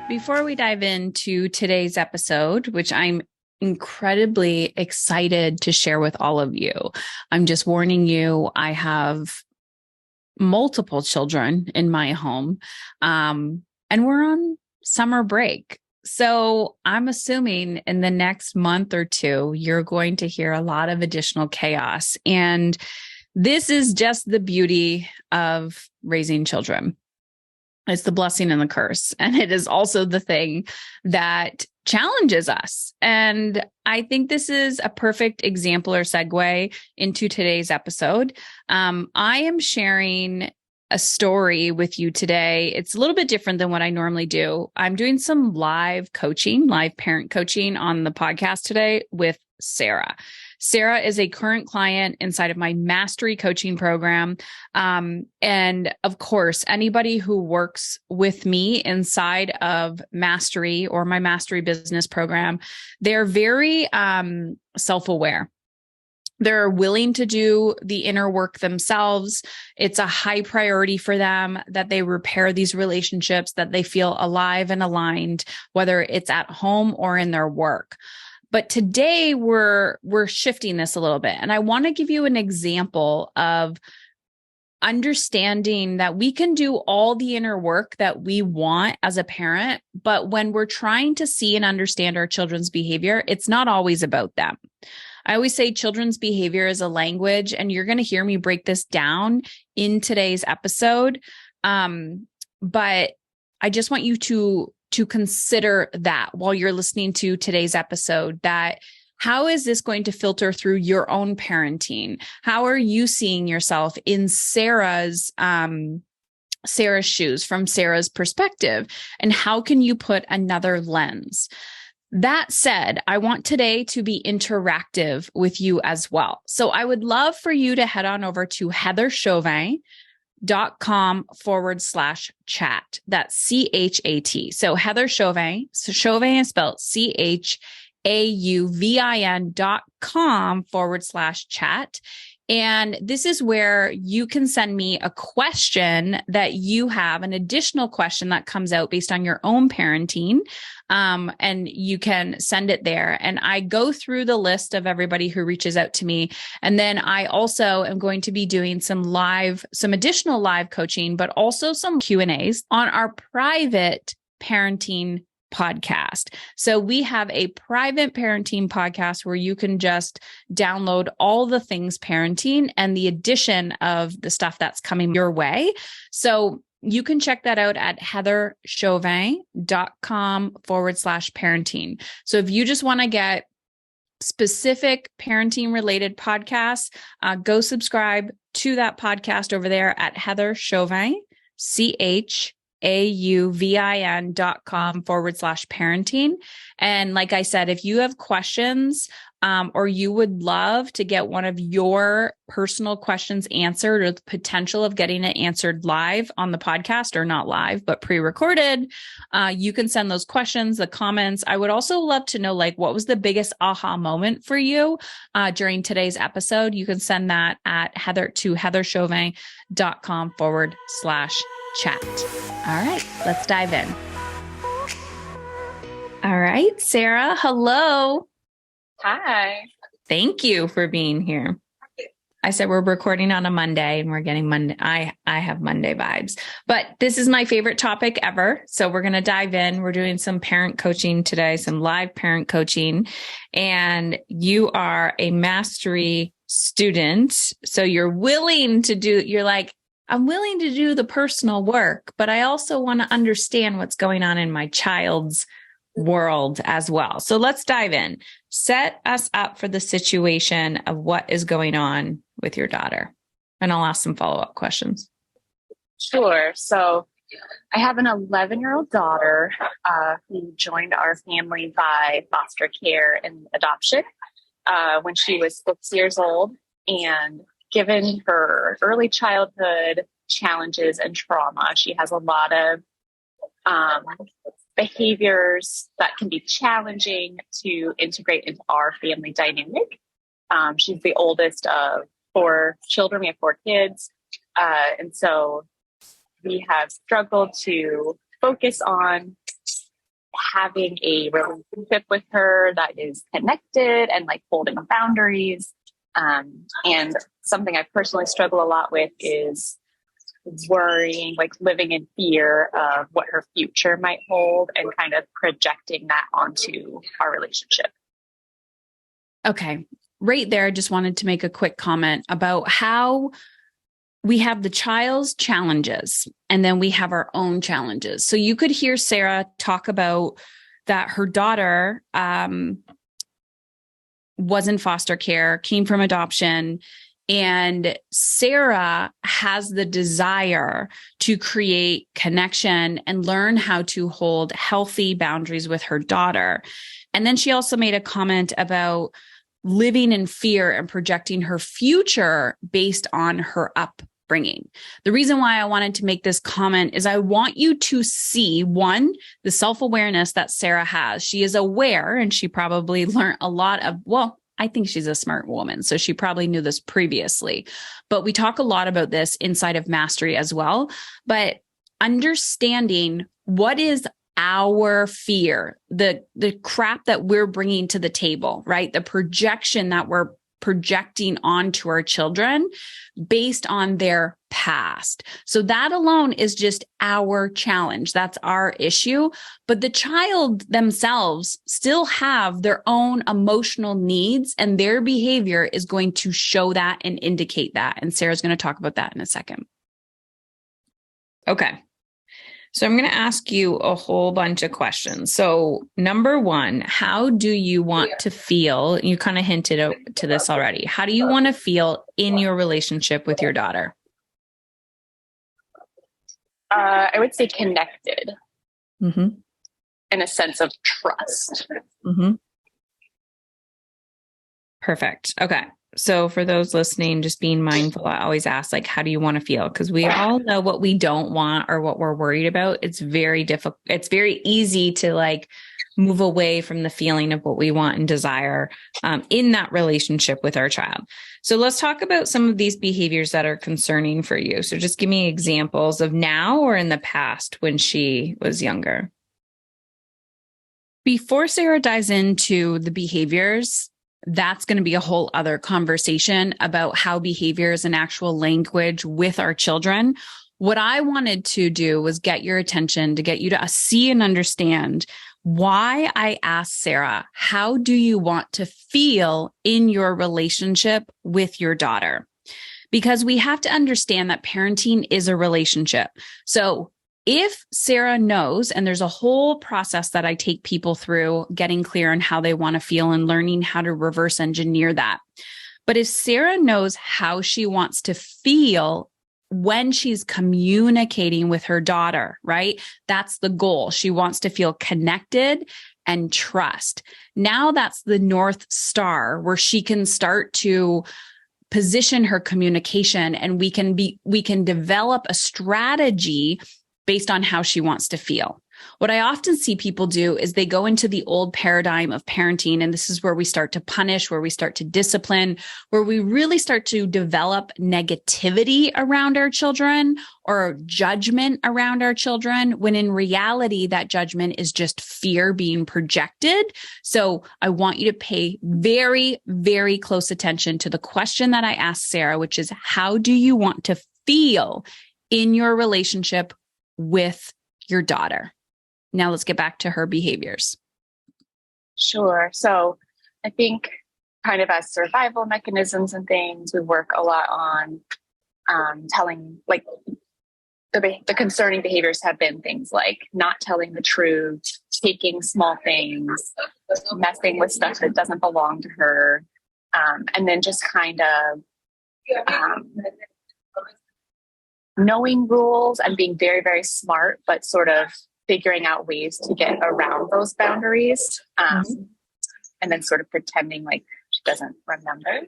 Before we dive into today's episode, which I'm incredibly excited to share with all of you, I'm just warning you, I have multiple children in my home, and we're on summer break. So I'm assuming in the next month or two, you're going to hear a lot of additional chaos. And this is just the beauty of raising children. It's the blessing and the curse. And it is also the thing that challenges us. And I think this is a perfect example or segue into today's episode. I am sharing a story with you today. It's a little bit different than what I normally do. I'm doing some live coaching, live parent coaching on the podcast today with Sarah. Sarah is a current client inside of my mastery coaching program. And of course, anybody who works with me inside of mastery or my mastery business program, they're very self-aware. They're willing to do the inner work themselves. It's a high priority for them that they repair these relationships, that they feel alive and aligned, whether it's at home or in their work. But today we're shifting this a little bit. And I want to give you an example of understanding that we can do all the inner work that we want as a parent, but when we're trying to see and understand our children's behavior, it's not always about them. I always say children's behavior is a language, and you're going to hear me break this down in today's episode. But I just want you to consider that while you're listening to today's episode, that how is this going to filter through your own parenting? How are you seeing yourself in Sarah's shoes, from Sarah's perspective? And how can you put another lens? That said, I want today to be interactive with you as well. So I would love for you to head on over to heatherchauvin.com/chat. That's CHAT. So Heather Chauvin. So Chauvin is spelled CHAUVIN.com/chat. And this is where you can send me a question that you have, an additional question that comes out based on your own parenting. And you can send it there. And I go through the list of everybody who reaches out to me. And then I also am going to be doing some additional live coaching, but also some Q&As on our private parenting podcast. So we have a private parenting podcast where you can just download all the things parenting and the addition of the stuff that's coming your way. So you can check that out at heatherchauvin.com/parenting. So if you just want to get specific parenting related podcasts, go subscribe to that podcast over there at Heather Chauvin, CHAUVIN.com/parenting. And like I said, if you have questions, or you would love to get one of your personal questions answered, or the potential of getting it answered live on the podcast, or not live, but pre-recorded, you can send those questions, the comments. I would also love to know, what was the biggest aha moment for you during today's episode? You can send that at heatherchauvin.com/chat. All right, let's dive in. All right, Sarah, hello. Hi. Thank you for being here. I said we're recording on a Monday and we're getting Monday. I have Monday vibes, but this is my favorite topic ever. So we're going to dive in. We're doing some parent coaching today, some live parent coaching, and you are a mastery student. So you're like, I'm willing to do the personal work, but I also want to understand what's going on in my child's world as well. So let's dive in. Set us up for the situation of what is going on with your daughter. And I'll ask some follow-up questions. Sure. So I have an 11-year-old daughter who joined our family by foster care and adoption when she was 6 years old. And given her early childhood challenges and trauma, she has a lot of behaviors that can be challenging to integrate into our family dynamic. She's the oldest of 4 children. We have 4 kids. And so we have struggled to focus on having a relationship with her that is connected and like holding boundaries. And something I personally struggle a lot with is worrying, like living in fear of what her future might hold and kind of projecting that onto our relationship. Okay. Right there, I just wanted to make a quick comment about how we have the child's challenges and then we have our own challenges. So you could hear Sarah talk about that her daughter was in foster care, came from adoption, and Sarah has the desire to create connection and learn how to hold healthy boundaries with her daughter. And then she also made a comment about living in fear and projecting her future based on her upbringing. The reason why I wanted to make this comment is I want you to see, one, the self-awareness that Sarah has. She is aware, and she probably learned a lot of, well, I think she's a smart woman, so she probably knew this previously. But we talk a lot about this inside of Mastery as well. But understanding what is our fear, the crap that we're bringing to the table, right? The projection that we're projecting onto our children based on their past. So that alone is just our challenge. That's our issue. But the child themselves still have their own emotional needs, and their behavior is going to show that and indicate that. And Sarah's going to talk about that in a second. Okay. So I'm going to ask you a whole bunch of questions. So number one, how do you want to feel? You kind of hinted to this already. How do you want to feel in your relationship with your daughter? I would say connected, Mm-hmm. in a sense of trust. Mm-hmm. Perfect. Okay. So for those listening, just being mindful, I always ask, like, how do you want to feel? Because we all know what we don't want or what we're worried about. It's very difficult. It's very easy to like move away from the feeling of what we want and desire in that relationship with our child. So let's talk about some of these behaviors that are concerning for you. So just give me examples of now or in the past when she was younger. Before Sarah dives into the behaviors, that's going to be a whole other conversation about how behavior is an actual language with our children. What I wanted to do was get your attention to get you to see and understand why I asked Sarah, how do you want to feel in your relationship with your daughter? Because we have to understand that parenting is a relationship. So if Sarah knows, and there's a whole process that I take people through getting clear on how they want to feel and learning how to reverse engineer that. But if Sarah knows how she wants to feel when she's communicating with her daughter, right? That's the goal. She wants to feel connected and trust. Now that's the North Star where she can start to position her communication, and we can develop a strategy based on how she wants to feel. What I often see people do is they go into the old paradigm of parenting, and this is where we start to punish, where we start to discipline, where we really start to develop negativity around our children or judgment around our children, when in reality, that judgment is just fear being projected. So I want you to pay very, very close attention to the question that I asked Sarah, which is, how do you want to feel in your relationship with your daughter? Now let's get back to her behaviors. Sure. So I think kind of as survival mechanisms and things, we work a lot on telling, like the concerning behaviors have been things like not telling the truth, taking small things, messing with stuff that doesn't belong to her, and then just kind of knowing rules and being very, very smart, but sort of figuring out ways to get around those boundaries, and then sort of pretending like she doesn't remember.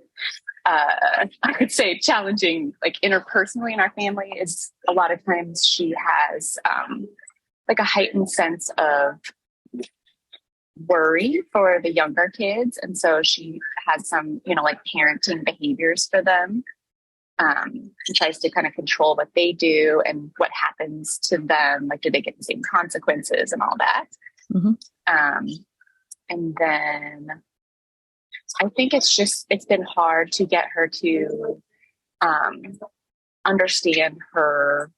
I would say challenging, like interpersonally in our family, is a lot of times she has like a heightened sense of worry for the younger kids. And so she has some, like parenting behaviors for them. She tries to kind of control what they do and what happens to them. Like, do they get the same consequences and all that? Mm-hmm. And then I think it's been hard to get her to understand her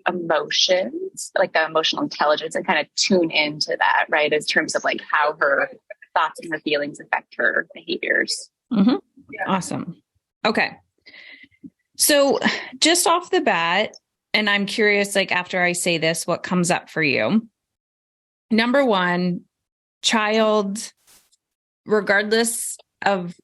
emotions, like the emotional intelligence, and kind of tune into that, right? In terms of like how her thoughts and her feelings affect her behaviors. Mm-hmm. Awesome. Okay. So just off the bat, and I'm curious, like after I say this, what comes up for you? Number one, child, regardless of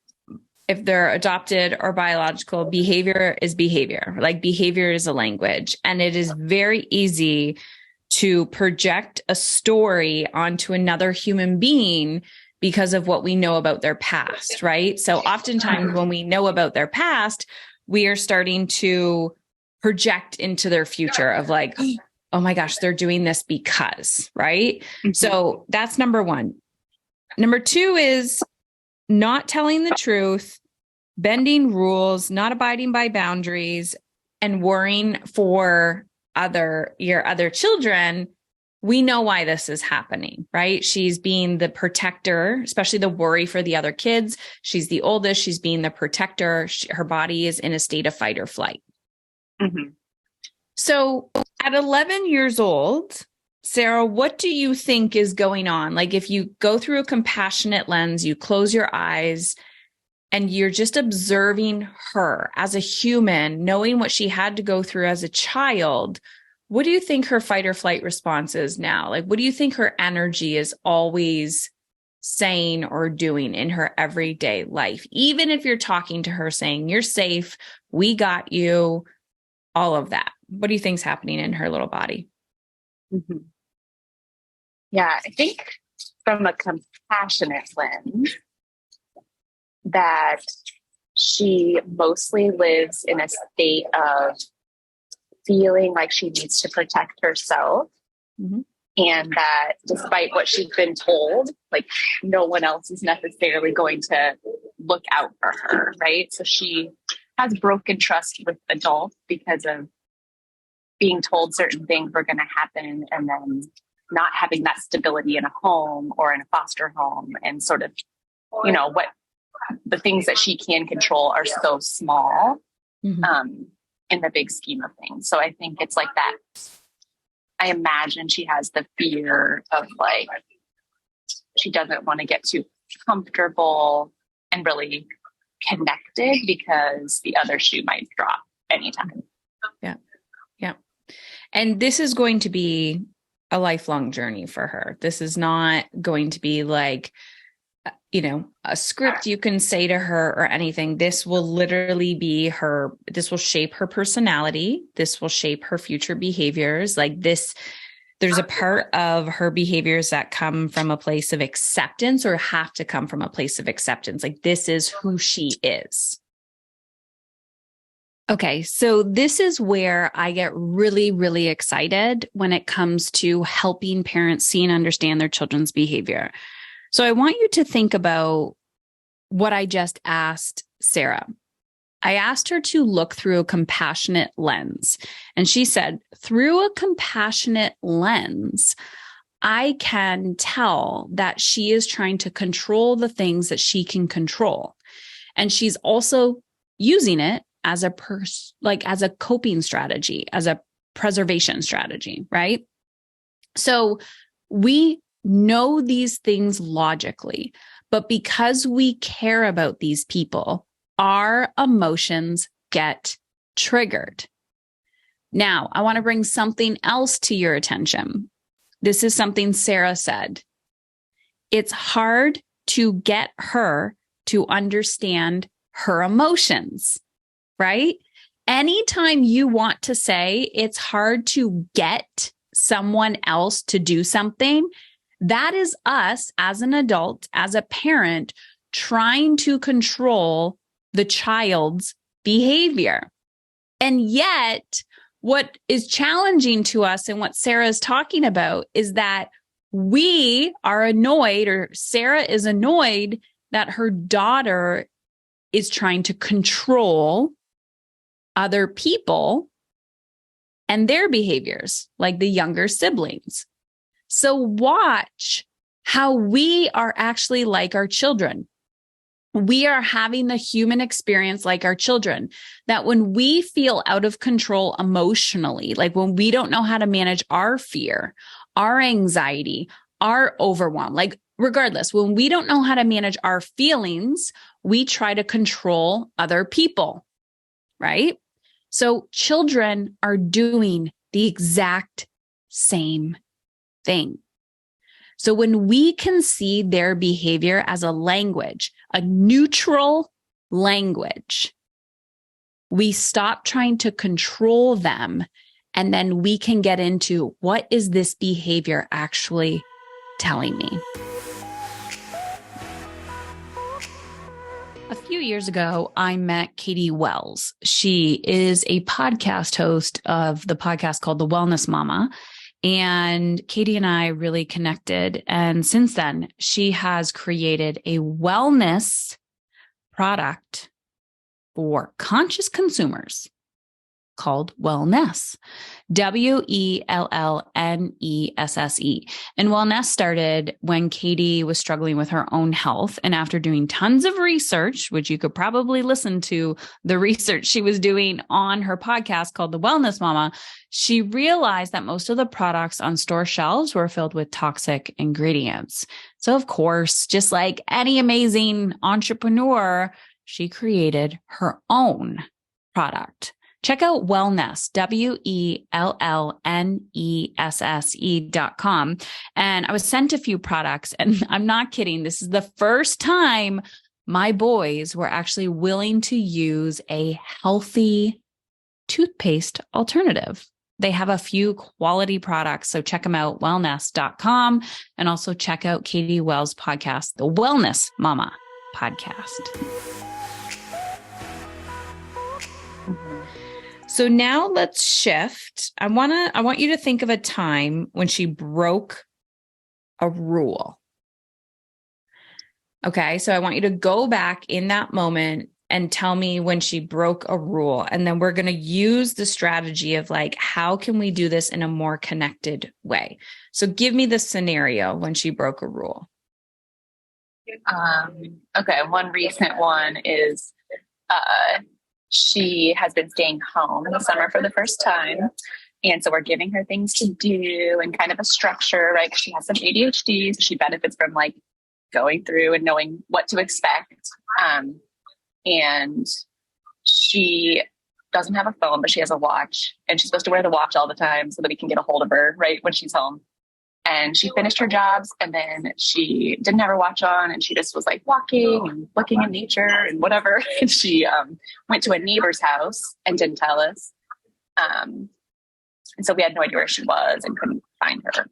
if they're adopted or biological, behavior is behavior. Like behavior is a language, and it is very easy to project a story onto another human being because of what we know about their past, right? So oftentimes when we know about their past, we are starting to project into their future of like, oh my gosh, they're doing this because, right? Mm-hmm. So that's number one. Number two is not telling the truth, bending rules, not abiding by boundaries, and worrying for your other children. We know why this is happening, right? She's being the protector, especially the worry for the other kids. She's the oldest. She's being the protector. Her body is in a state of fight or flight. Mm-hmm. So at 11 years old, Sarah, what do you think is going on? Like if you go through a compassionate lens, you close your eyes and you're just observing her as a human, knowing what she had to go through as a child, what do you think her fight or flight response is now? Like, what do you think her energy is always saying or doing in her everyday life? Even if you're talking to her saying, you're safe, we got you, all of that. What do you think's happening in her little body? Mm-hmm. Yeah, I think from a compassionate lens, that she mostly lives in a state of feeling like she needs to protect herself. Mm-hmm. And that despite what she's been told, like no one else is necessarily going to look out for her, right? So she has broken trust with adults because of being told certain things were going to happen and then not having that stability in a home or in a foster home, and sort of, what the things that she can control are so small. Mm-hmm. In the big scheme of things. So I think it's like that. I imagine she has the fear of like, she doesn't want to get too comfortable and really connected because the other shoe might drop anytime. Yeah. Yeah. And this is going to be a lifelong journey for her. This is not going to be like, a script you can say to her or anything. This will literally be this will shape her personality. This will shape her future behaviors. Like this, there's a part of her behaviors that come from a place of acceptance or have to come from a place of acceptance. Like this is who she is. Okay. So this is where I get really, really excited when it comes to helping parents see and understand their children's behavior. So I want you to think about what I just asked Sarah. I asked her to look through a compassionate lens. And she said, through a compassionate lens, I can tell that she is trying to control the things that she can control. And she's also using it as as a coping strategy, as a preservation strategy, right? So we know these things logically, but because we care about these people, our emotions get triggered. Now, I want to bring something else to your attention. This is something Sarah said. It's hard to get her to understand her emotions, right? Anytime you want to say it's hard to get someone else to do something, that is us as an adult, as a parent, trying to control the child's behavior. And yet, what is challenging to us and what Sarah is talking about is that we are annoyed, or Sarah is annoyed that her daughter is trying to control other people and their behaviors, like the younger siblings. So watch how we are actually like our children. We are having the human experience like our children, that when we feel out of control emotionally, like when we don't know how to manage our fear, our anxiety, our overwhelm, like regardless, when we don't know how to manage our feelings, we try to control other people, right? So children are doing the exact same thing. So when we can see their behavior as a language, a neutral language, we stop trying to control them, and then we can get into, what is this behavior actually telling me? A few years ago, I met Katie Wells. She is a podcast host of the podcast called The Wellness Mama. And Katie and I really connected. And since then, she has created a wellness product for conscious consumers called Wellness, Wellnesse. And Wellness started when Katie was struggling with her own health. And after doing tons of research, which you could probably listen to the research she was doing on her podcast called The Wellness Mama, she realized that most of the products on store shelves were filled with toxic ingredients. So of course, just like any amazing entrepreneur, she created her own product. Check out Wellness, Wellnesse.com. And I was sent a few products, and I'm not kidding. This is the first time my boys were actually willing to use a healthy toothpaste alternative. They have a few quality products, so check them out, wellness.com. And also check out Katie Wells' podcast, The Wellness Mama Podcast. So now let's shift. I want you to think of a time when she broke a rule. Okay, so I want you to go back in that moment and tell me when she broke a rule. And then we're going to use the strategy of like, how can we do this in a more connected way? So give me the scenario when she broke a rule. Okay, one recent one is she has been staying home in the summer for the first time. And so we're giving her things to do and kind of a structure, right? 'Cause she has some ADHD, so she benefits from like going through and knowing what to expect. And she doesn't have a phone, but she has a watch, and she's supposed to wear the watch all the time so that we can get a hold of her, right, when she's home. And she finished her jobs, and then she didn't have her watch on, and she just was like walking and looking in nature and whatever. And she went to a neighbor's house and didn't tell us. And so we had no idea where she was and couldn't find her.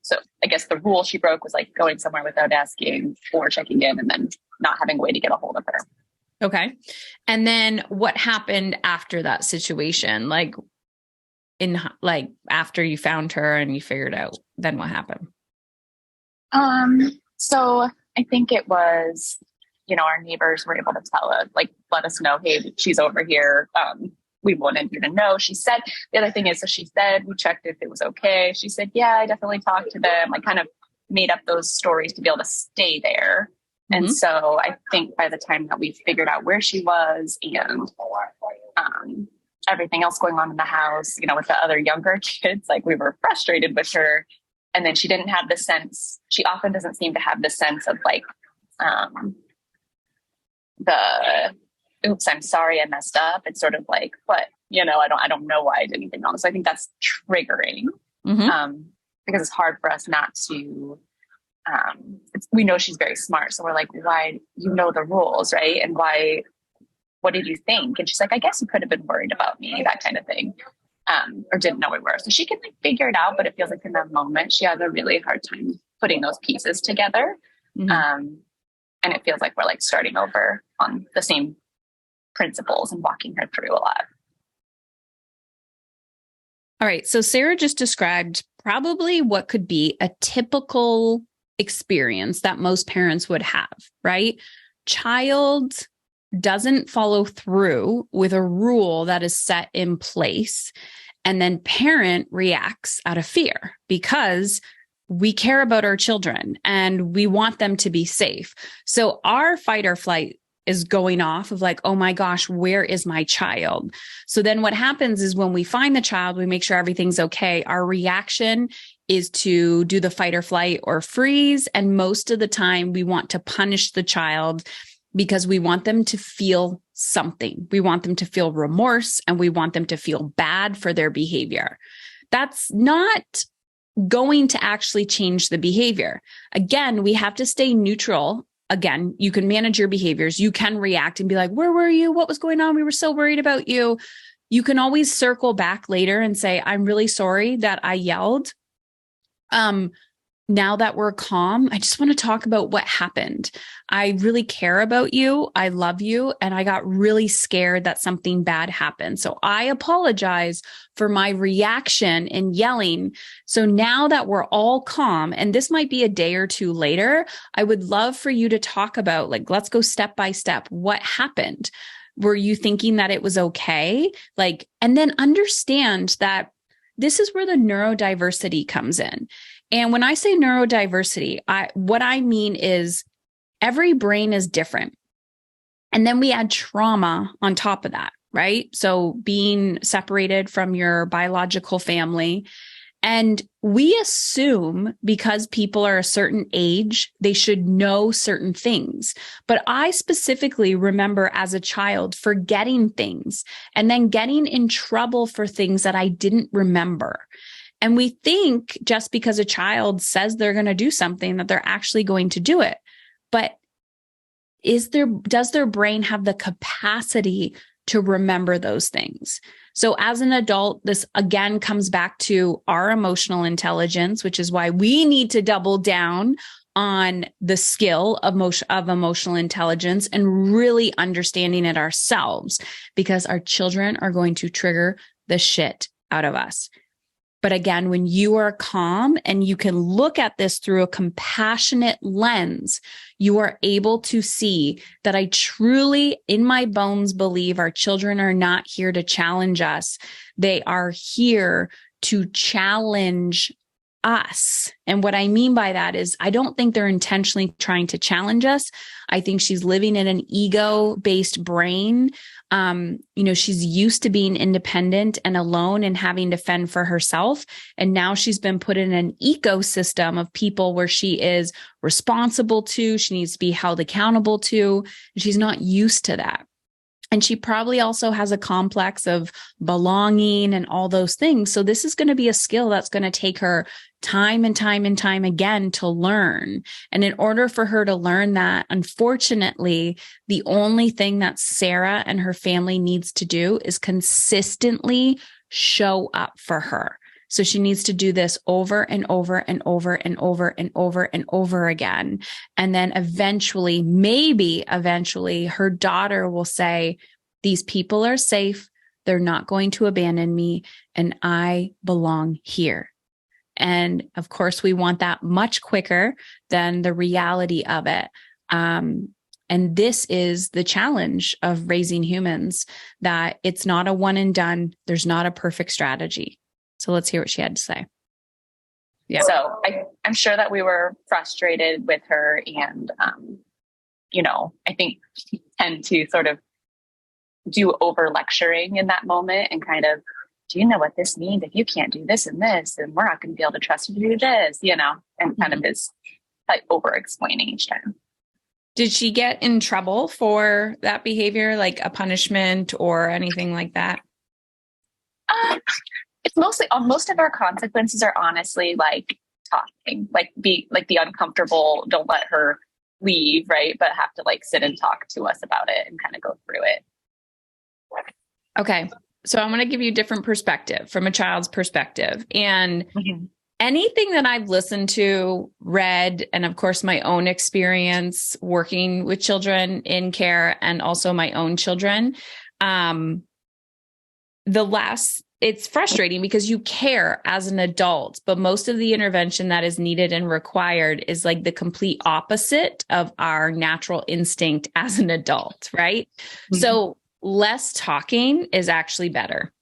So I guess the rule she broke was like going somewhere without asking or checking in and then not having a way to get a hold of her. Okay. And then what happened after that situation? Like after you found her and you figured out, then what happened? So I think it was, our neighbors were able to tell us, like, let us know, hey, she's over here. We wanted you to know. She said, the other thing is, so she said, we checked if it was okay. She said, yeah, I definitely talked to them. I kind of made up those stories to be able to stay there. Mm-hmm. And so I think by the time that we figured out where she was and everything else going on in the house, with the other younger kids, like we were frustrated with her. And then she didn't have the sense, she often doesn't seem to have the sense of like, oops, I'm sorry I messed up. It's sort of like, but I don't know why I did anything wrong. So I think that's triggering, because it's hard for us not to, we know she's very smart. So we're like, why, the rules, right? And why, what did you think? And she's like, I guess you could have been worried about me, that kind of thing. Or didn't know we were. So she can like figure it out, but it feels like in that moment, she has a really hard time putting those pieces together. Mm-hmm. And it feels like we're like starting over on the same principles and walking her through a lot. All right. So Sarah just described probably what could be a typical experience that most parents would have, right? Child doesn't follow through with a rule that is set in place, and then parent reacts out of fear because we care about our children and we want them to be safe. So our fight or flight is going off of like, oh my gosh, where is my child? So then what happens is when we find the child, we make sure everything's okay. Our reaction is to do the fight or flight or freeze. And most of the time we want to punish the child because we want them to feel something. We want them to feel remorse and we want them to feel bad for their behavior. That's not going to actually change the behavior. Again, we have to stay neutral. Again, you can manage your behaviors. You can react and be like, where were you? What was going on? We were so worried about you. You can always circle back later and say, I'm really sorry that I yelled. Now that we're calm, I just want to talk about what happened. I really care about you. I love you. And I got really scared that something bad happened. So I apologize for my reaction in yelling. So now that we're all calm, and this might be a day or two later, I would love for you to talk about, like, let's go step by step. What happened? Were you thinking that it was okay? And then understand that this is where the neurodiversity comes in. And when I say neurodiversity, what I mean is every brain is different. And then we add trauma on top of that, right? So being separated from your biological family. And we assume because people are a certain age, they should know certain things. But I specifically remember as a child forgetting things and then getting in trouble for things that I didn't remember. And we think just because a child says they're going to do something that they're actually going to do it. But does their brain have the capacity to remember those things? So as an adult, this again comes back to our emotional intelligence, which is why we need to double down on the skill of emotional intelligence and really understanding it ourselves, because our children are going to trigger the shit out of us. But again, when you are calm and you can look at this through a compassionate lens, you are able to see that I truly, in my bones, believe our children are not here to challenge us. They are here to challenge us. And what I mean by that is I don't think they're intentionally trying to challenge us. I think she's living in an ego-based brain. She's used to being independent and alone and having to fend for herself. And now she's been put in an ecosystem of people where she is responsible to, she needs to be held accountable to, and she's not used to that. And she probably also has a complex of belonging and all those things. So this is going to be a skill that's going to take her time and time and time again to learn. And in order for her to learn that, unfortunately, the only thing that Sarah and her family needs to do is consistently show up for her. So she needs to do this over and over and over and over and over and over again. And then maybe eventually her daughter will say, these people are safe. They're not going to abandon me and I belong here. And of course, we want that much quicker than the reality of it. And this is the challenge of raising humans, that it's not a one and done. There's not a perfect strategy. So let's hear what she had to say. Yeah. So I'm sure that we were frustrated with her. And, I think we tend to sort of do over lecturing in that moment and kind of, do you know what this means? If you can't do this and this, then we're not going to be able to trust you to do this, and kind of is like over explaining each time. Did she get in trouble for that behavior, like a punishment or anything like that? It's mostly, most of our consequences are honestly like talking, like be like the uncomfortable, don't let her leave, right? But have to like sit and talk to us about it and kind of go through it. Okay. So I'm going to give you a different perspective from a child's perspective. And anything that I've listened to, read, and of course my own experience working with children in care and also my own children, it's frustrating because you care as an adult, but most of the intervention that is needed and required is like the complete opposite of our natural instinct as an adult, right? Mm-hmm. So less talking is actually better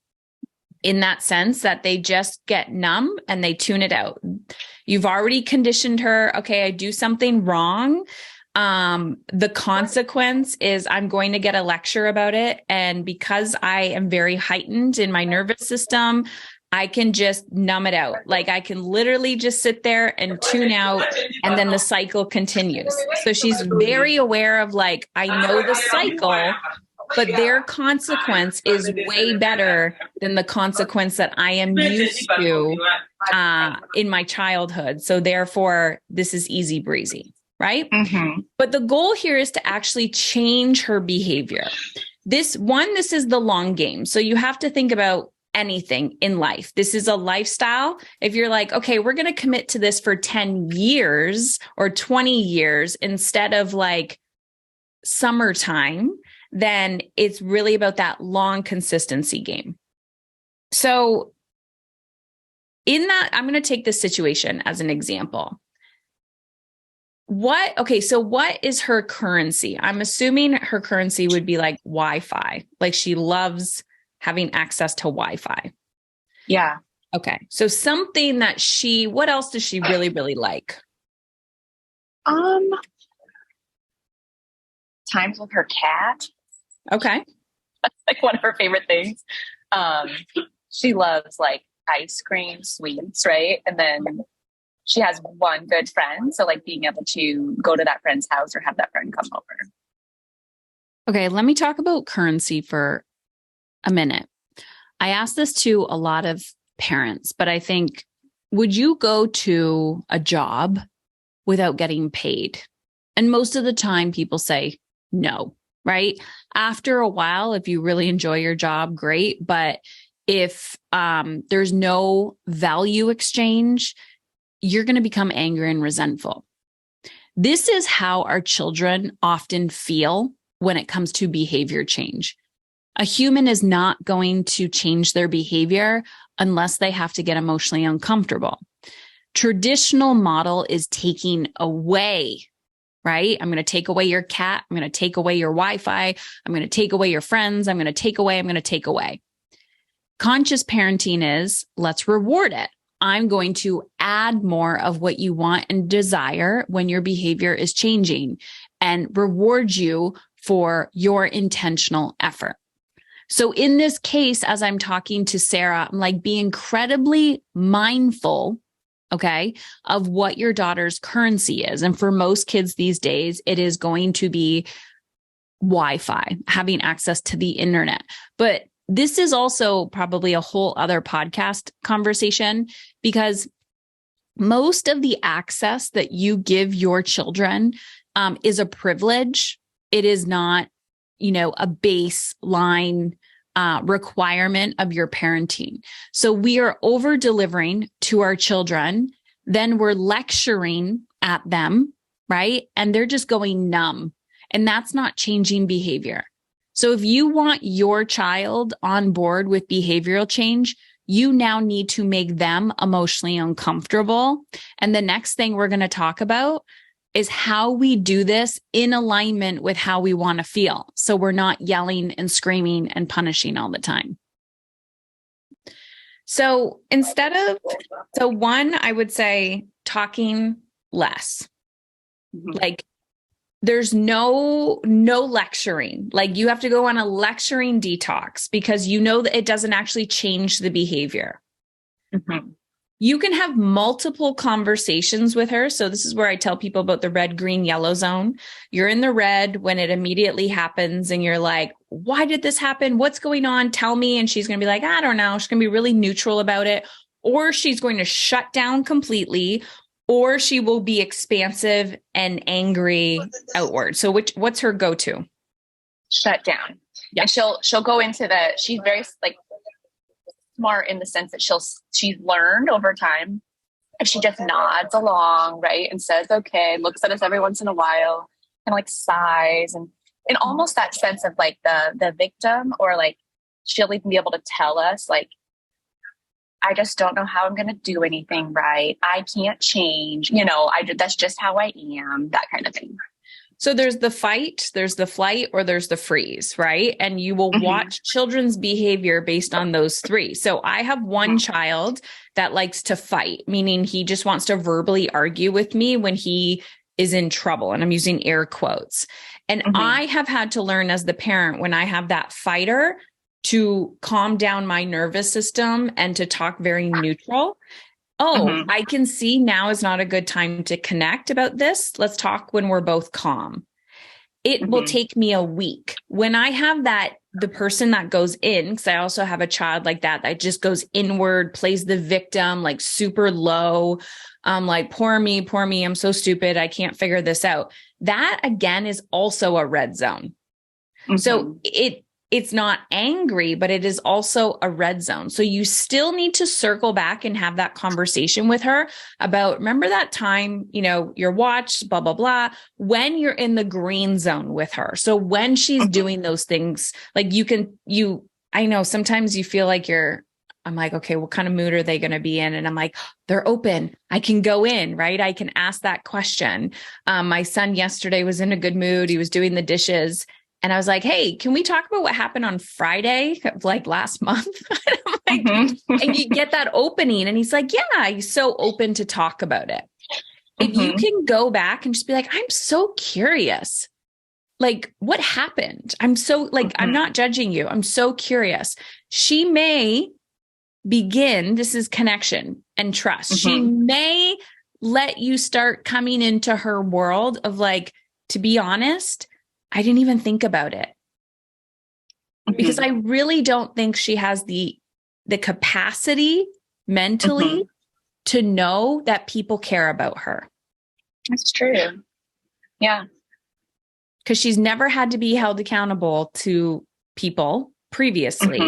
in that sense that they just get numb and they tune it out. You've already conditioned her. Okay, I do something wrong. The consequence is I'm going to get a lecture about it. And because I am very heightened in my nervous system, I can just numb it out. Like I can literally just sit there and tune out, and then the cycle continues. So she's very aware of like, I know the cycle, but their consequence is way better than the consequence that I am used to in my childhood. So therefore, this is easy breezy, right? Mm-hmm. But the goal here is to actually change her behavior. This is the long game. So you have to think about anything in life. This is a lifestyle. If you're like, okay, we're going to commit to this for 10 years or 20 years instead of like summertime, then it's really about that long consistency game. So in that, I'm going to take this situation as an example. What is her currency? I'm assuming her currency would be like Wi-Fi. Like she loves having access to Wi-Fi. Yeah. Okay. So something that what else does she really, really like? Times with her cat. Okay. That's like one of her favorite things. She loves like ice cream, sweets, right? And then she has one good friend. So like being able to go to that friend's house or have that friend come over. Okay. Let me talk about currency for a minute. I asked this to a lot of parents, but I think, would you go to a job without getting paid? And most of the time people say no, right? After a while, if you really enjoy your job, great. But if there's no value exchange, you're going to become angry and resentful. This is how our children often feel when it comes to behavior change. A human is not going to change their behavior unless they have to get emotionally uncomfortable. Traditional model is taking away, right? I'm going to take away your cat. I'm going to take away your Wi-Fi. I'm going to take away your friends. I'm going to take away. Conscious parenting is let's reward it. I'm going to add more of what you want and desire when your behavior is changing and reward you for your intentional effort. So in this case, as I'm talking to Sarah, I'm like, be incredibly mindful, okay, of what your daughter's currency is. And for most kids these days, it is going to be Wi-Fi, having access to the internet. But this is also probably a whole other podcast conversation because most of the access that you give your children is a privilege. It is not, a baseline requirement of your parenting. So we are over delivering to our children. Then we're lecturing at them, right? And they're just going numb. And that's not changing behavior. So if you want your child on board with behavioral change, you now need to make them emotionally uncomfortable. And the next thing we're going to talk about is how we do this in alignment with how we want to feel. So we're not yelling and screaming and punishing all the time. So one, I would say talking less. Like there's no lecturing. Like you have to go on a lecturing detox because you know that it doesn't actually change the behavior. Mm-hmm. You can have multiple conversations with her. So this is where I tell people about the red, green, yellow zone. You're in the red when it immediately happens and you're like, why did this happen? What's going on? Tell me. And she's going to be like, I don't know. She's going to be really neutral about it. Or she's going to shut down completely, or she will be expansive and angry outward. So what's her go-to? Shut down. Yeah. And she'll go into she's very like smart in the sense that she's learned over time. If she just nods along, right, and says, okay, looks at us every once in a while and like sighs and almost that sense of like the victim or like she'll even be able to tell us, like, I just don't know how I'm going to do anything right. I can't change, that's just how I am, that kind of thing. So there's the fight, there's the flight, or there's the freeze, right? And you will watch children's behavior based on those three. So I have one child that likes to fight, meaning he just wants to verbally argue with me when he is in trouble. And I'm using air quotes. And I have had to learn as the parent, when I have that fighter, to calm down my nervous system and to talk very neutral. I can see now is not a good time to connect about this. Let's talk when we're both calm. It will take me a week. When I have the person that goes in, because I also have a child like that just goes inward, plays the victim, like super low, like, poor me, I'm so stupid, I can't figure this out. That again is also a red zone. So it's not angry, but it is also a red zone. So you still need to circle back and have that conversation with her about, remember that time, you're watched, blah, blah, blah, when you're in the green zone with her. So when she's doing those things, like I know sometimes you feel like I'm like, okay, what kind of mood are they going to be in? And I'm like, they're open. I can go in, right? I can ask that question. My son yesterday was in a good mood. He was doing the dishes. And I was like, hey, can we talk about what happened on Friday, like last month? And you get that opening. And he's like, yeah, he's so open to talk about it. If you can go back and just be like, I'm so curious. Like, what happened? I'm so I'm not judging you. I'm so curious. She may begin, this is connection and trust. She may let you start coming into her world of like, to be honest, I didn't even think about it because I really don't think she has the capacity mentally to know that people care about her. That's true. Yeah. Because she's never had to be held accountable to people previously.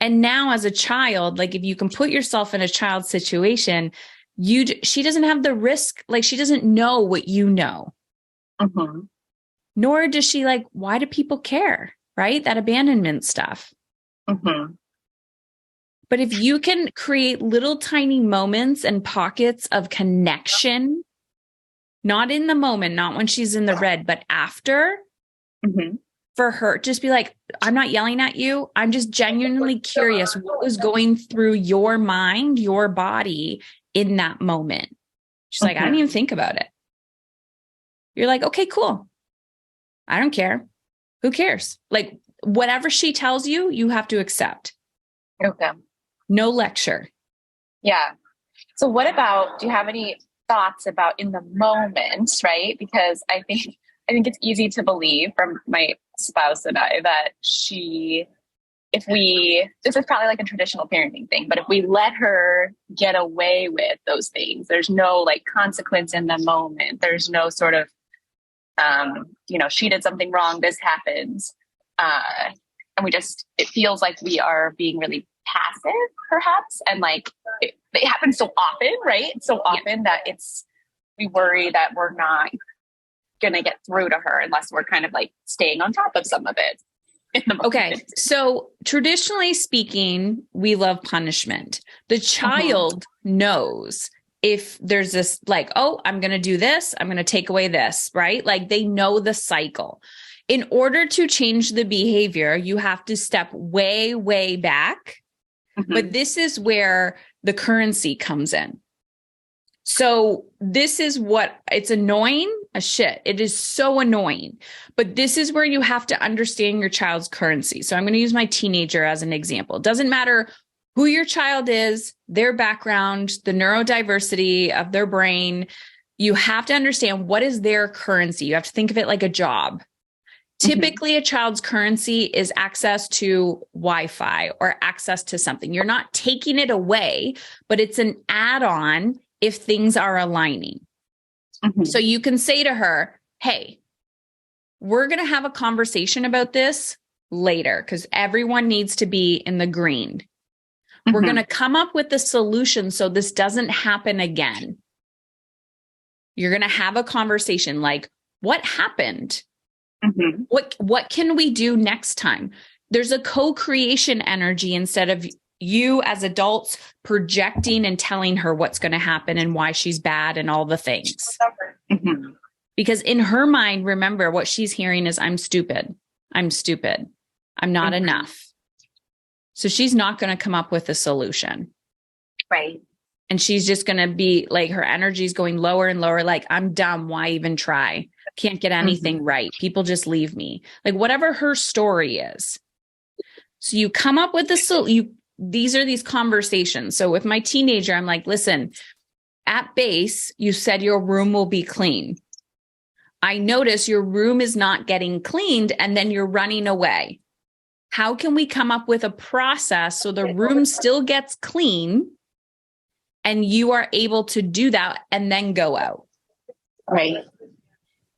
And now as a child, like if you can put yourself in a child's situation, she doesn't have the risk. Like she doesn't know what you know. Nor does she why do people care? Right? That abandonment stuff. But if you can create little tiny moments and pockets of connection, not in the moment, not when she's in the red, but after, for her, just be like, I'm not yelling at you. I'm just genuinely curious what was going through your mind, your body in that moment. She's like, I didn't even think about it. You're like, okay, cool. I don't care. Who cares? Like whatever she tells you, you have to accept. Okay. No lecture. Yeah. So what about, do you have any thoughts about in the moment, right? Because I think it's easy to believe from my spouse and I that this is probably like a traditional parenting thing, but if we let her get away with those things, there's no consequence in the moment. There's no sort of, she did something wrong, this happens. And it feels like we are being really passive perhaps. And it happens so often, right? So often that we worry that we're not going to get through to her unless we're kind of staying on top of some of it. Okay. So traditionally speaking, we love punishment. The child knows if there's this I'm going to do this, I'm going to take away this, right? They know the cycle. In order to change the behavior, you have to step way, way back. But this is where the currency comes in. So this is it's annoying as shit. It is so annoying, but this is where you have to understand your child's currency. So I'm going to use my teenager as an example. It doesn't matter who your child is, their background, the neurodiversity of their brain. You have to understand what is their currency. You have to think of it like a job. Typically, a child's currency is access to Wi-Fi or access to something. You're not taking it away, but it's an add-on if things are aligning. So you can say to her, hey, we're going to have a conversation about this later because everyone needs to be in the green. We're going to come up with a solution so this doesn't happen again. You're going to have a conversation like, what happened? What can we do next time? There's a co-creation energy instead of you as adults projecting and telling her what's going to happen and why she's bad and all the things. Mm-hmm. Because in her mind, remember what she's hearing is, I'm stupid. I'm stupid. I'm not Mm-hmm. enough. So she's not going to come up with a solution. Right. And she's just going to be like, her energy is going lower and lower. Like, I'm dumb. Why even try? Can't get anything right. People just leave me. Like, whatever her story is. So you come up with these are these conversations. So with my teenager, I'm like, listen, at base, you said your room will be clean. I notice your room is not getting cleaned and then you're running away. How can we come up with a process so the room still gets clean and you are able to do that and then go out? Right.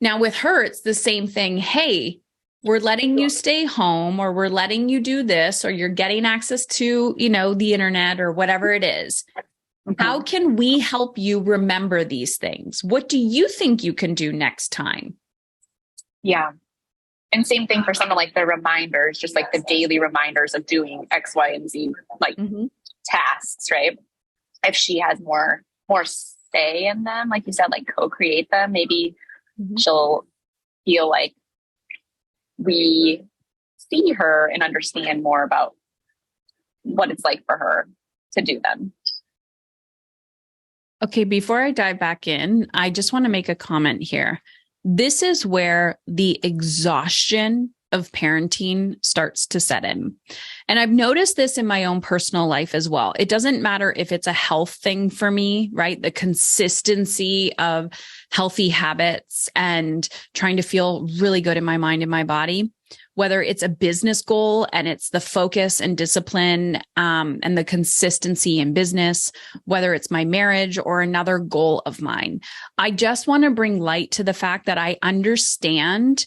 Now with her, it's the same thing. Hey, we're letting you stay home, or we're letting you do this, or you're getting access to, the internet or whatever it is. Mm-hmm. How can we help you remember these things? What do you think you can do next time? Yeah. And same thing for some of like the reminders, just like the daily reminders of doing X, Y, and Z, like tasks, right? If she has more say in them, like you said, like co-create them, maybe she'll feel like we see her and understand more about what it's like for her to do them. Okay, before I dive back in, I just want to make a comment here. This is where the exhaustion of parenting starts to set in. And I've noticed this in my own personal life as well. It doesn't matter if it's a health thing for me, right? The consistency of healthy habits and trying to feel really good in my mind and my body, whether it's a business goal and it's the focus and discipline and the consistency in business, whether it's my marriage or another goal of mine. I just want to bring light to the fact that I understand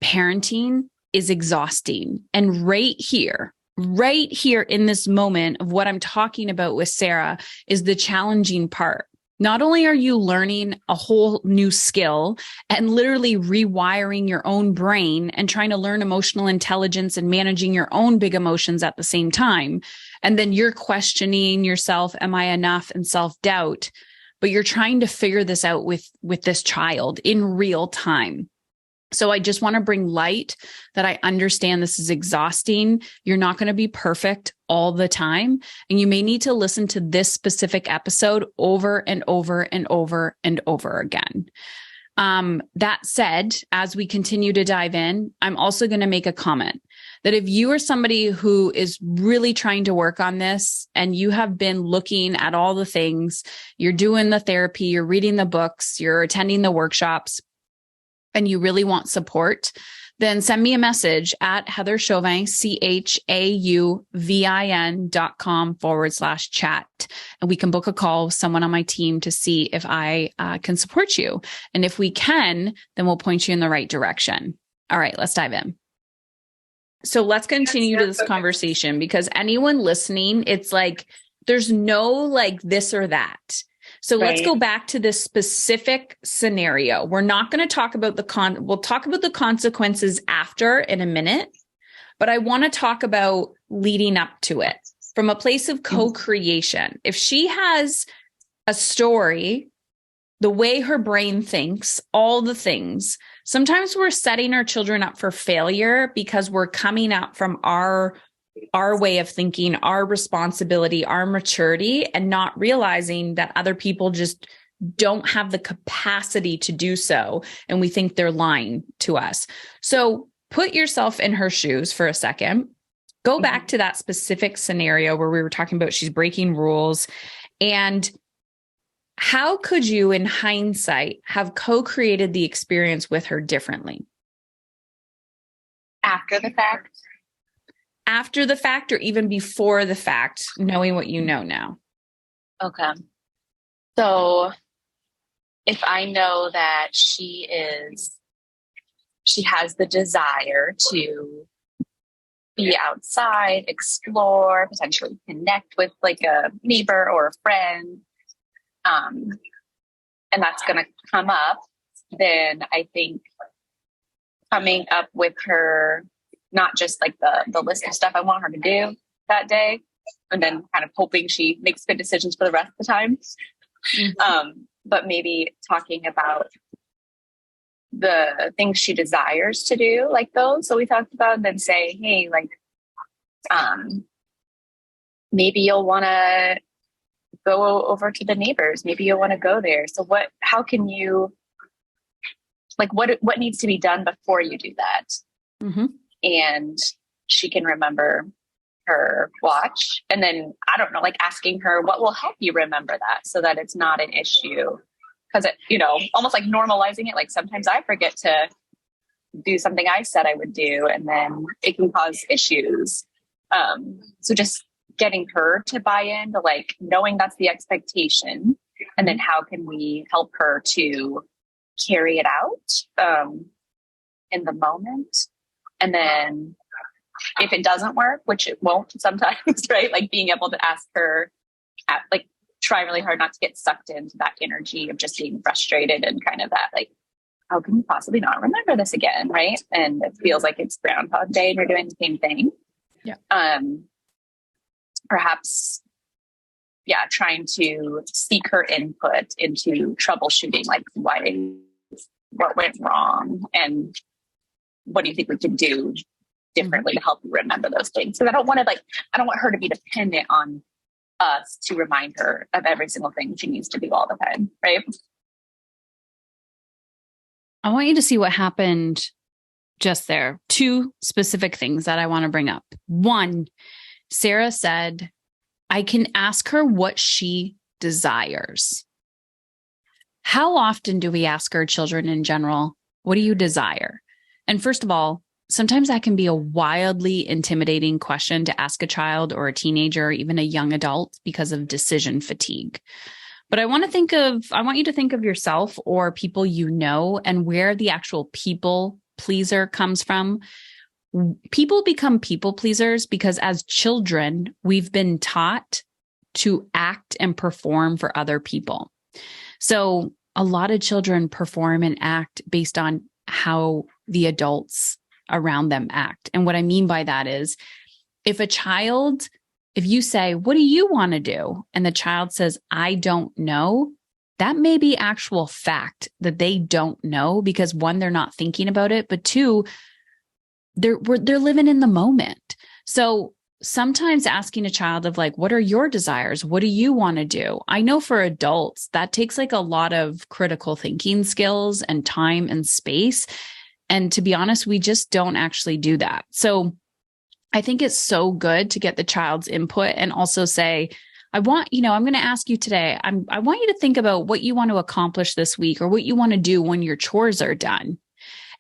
parenting is exhausting. And right here in this moment of what I'm talking about with Sarah is the challenging part. Not only are you learning a whole new skill and literally rewiring your own brain and trying to learn emotional intelligence and managing your own big emotions at the same time, and then you're questioning yourself, am I enough, and self-doubt, but you're trying to figure this out with this child in real time. So I just want to bring light that I understand this is exhausting. You're not going to be perfect all the time. And you may need to listen to this specific episode over and over and over and over again. That said, as we continue to dive in, I'm also going to make a comment that if you are somebody who is really trying to work on this and you have been looking at all the things, you're doing the therapy, you're reading the books, you're attending the workshops, and you really want support, then send me a message at Heather Chauvin, CHAUVIN.com/chat. And we can book a call with someone on my team to see if I can support you. And if we can, then we'll point you in the right direction. All right, let's dive in. So let's continue to this conversation, because anyone listening, it's like, there's no like this or that. So let's go back to this specific scenario. We're not going to talk about we'll talk about the consequences after in a minute, but I want to talk about leading up to it from a place of co-creation. If she has a story, the way her brain thinks, all the things, sometimes we're setting our children up for failure because we're coming up from our way of thinking, our responsibility, our maturity, and not realizing that other people just don't have the capacity to do so. And we think they're lying to us. So put yourself in her shoes for a second. Go back to that specific scenario where we were talking about she's breaking rules. And how could you, in hindsight, have co-created the experience with her differently? After the fact? After the fact, or even before the fact, knowing what you know now? Okay. So if I know that she has the desire to be outside, explore, potentially connect with like a neighbor or a friend, and that's going to come up, then I think coming up with her not just like the list of stuff I want her to do that day, and then kind of hoping she makes good decisions for the rest of the time. But maybe talking about the things she desires to do, like those. So we talked about, and then say, hey, like, maybe you'll want to go over to the neighbors. Maybe you'll want to go there. So how can you, like, what needs to be done before you do that? And she can remember her watch. And then, I don't know, like asking her what will help you remember that so that it's not an issue. Because, almost like normalizing it. Like sometimes I forget to do something I said I would do, and then it can cause issues. So just getting her to buy into like knowing that's the expectation, and then how can we help her to carry it out in the moment. And then if it doesn't work, which it won't sometimes, right? Like being able to ask her, like, try really hard not to get sucked into that energy of just being frustrated and kind of that, like, how can you possibly not remember this again, right? And it feels like it's Groundhog Day and you're doing the same thing. Yeah. Perhaps, trying to seek her input into troubleshooting, like what went wrong and what do you think we can do differently to help you remember those things? Because I don't want her to be dependent on us to remind her of every single thing she needs to do all the time, right? I want you to see what happened just there. Two specific things that I want to bring up. One, Sarah said, I can ask her what she desires. How often do we ask our children in general, what do you desire? And first of all, sometimes that can be a wildly intimidating question to ask a child or a teenager or even a young adult because of decision fatigue. But I want you to think of yourself or people you know and where the actual people pleaser comes from. People become people pleasers because as children, we've been taught to act and perform for other people. So a lot of children perform and act based on how the adults around them act. And what I mean by that is if you say, what do you want to do? And the child says, I don't know. That may be actual fact that they don't know because one, they're not thinking about it, but two, they're living in the moment. So sometimes asking a child of like, what are your desires? What do you want to do? I know for adults, that takes like a lot of critical thinking skills and time and space. And to be honest, we just don't actually do that. So I think it's so good to get the child's input and also say, I'm going to ask you today, I want you to think about what you want to accomplish this week or what you want to do when your chores are done.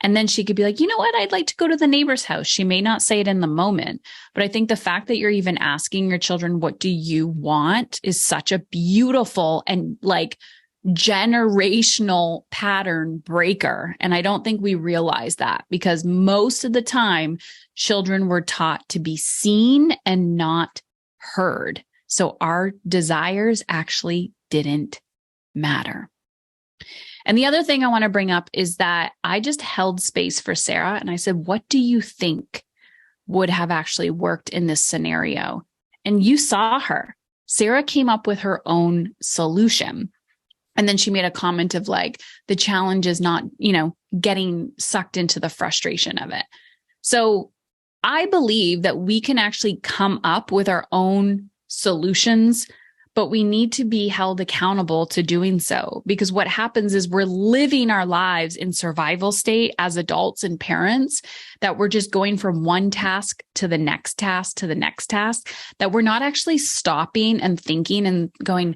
And then she could be like, you know what? I'd like to go to the neighbor's house. She may not say it in the moment, but I think the fact that you're even asking your children, what do you want is such a beautiful and like generational pattern breaker. And I don't think we realize that because most of the time children were taught to be seen and not heard. So our desires actually didn't matter. And the other thing I want to bring up is that I just held space for Sarah and I said, what do you think would have actually worked in this scenario? And you saw her. Sarah came up with her own solution. And then she made a comment of like, the challenge is not, getting sucked into the frustration of it. So I believe that we can actually come up with our own solutions, but we need to be held accountable to doing so because what happens is we're living our lives in survival state as adults and parents that we're just going from one task to the next task to the next task, that we're not actually stopping and thinking and going,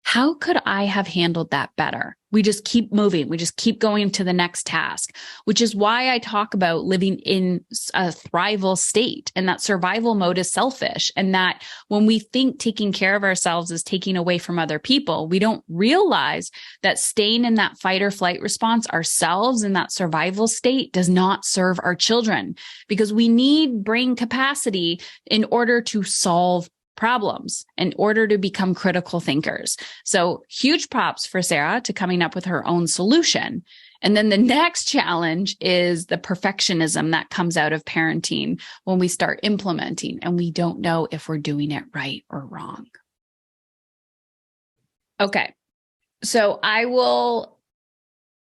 how could I have handled that better? We just keep moving. We just keep going to the next task, which is why I talk about living in a thrival state and that survival mode is selfish. And that when we think taking care of ourselves is taking away from other people, we don't realize that staying in that fight or flight response ourselves in that survival state does not serve our children because we need brain capacity in order to solve problems in order to become critical thinkers. So huge props for Sarah to coming up with her own solution. And then the next challenge is the perfectionism that comes out of parenting when we start implementing and we don't know if we're doing it right or wrong. Okay. So I'm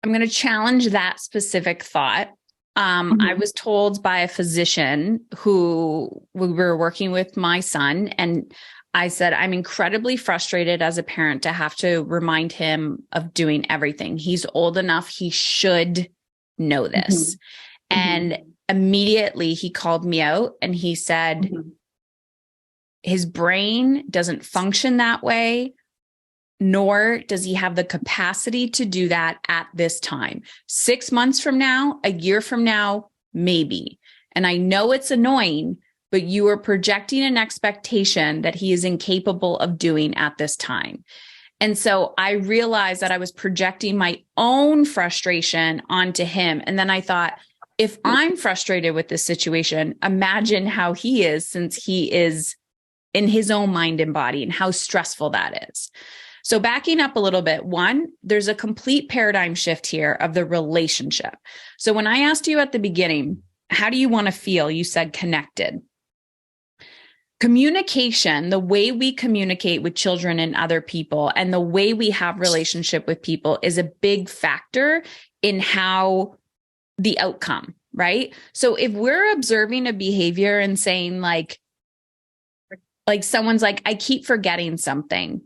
going to challenge that specific thought. I was told by a physician who we were working with my son, and I said, I'm incredibly frustrated as a parent to have to remind him of doing everything. He's old enough. He should know this. And immediately he called me out and he said, his brain doesn't function that way, nor does he have the capacity to do that at this time. 6 months from now, a year from now, maybe. And I know it's annoying, but you are projecting an expectation that he is incapable of doing at this time. And so I realized that I was projecting my own frustration onto him. And then I thought, if I'm frustrated with this situation, imagine how he is, since he is in his own mind and body, and how stressful that is. So backing up a little bit, one, there's a complete paradigm shift here of the relationship. So when I asked you at the beginning, how do you want to feel? You said connected. Communication, the way we communicate with children and other people, and the way we have relationship with people is a big factor in how the outcome, right? So if we're observing a behavior and saying like someone's like, I keep forgetting something.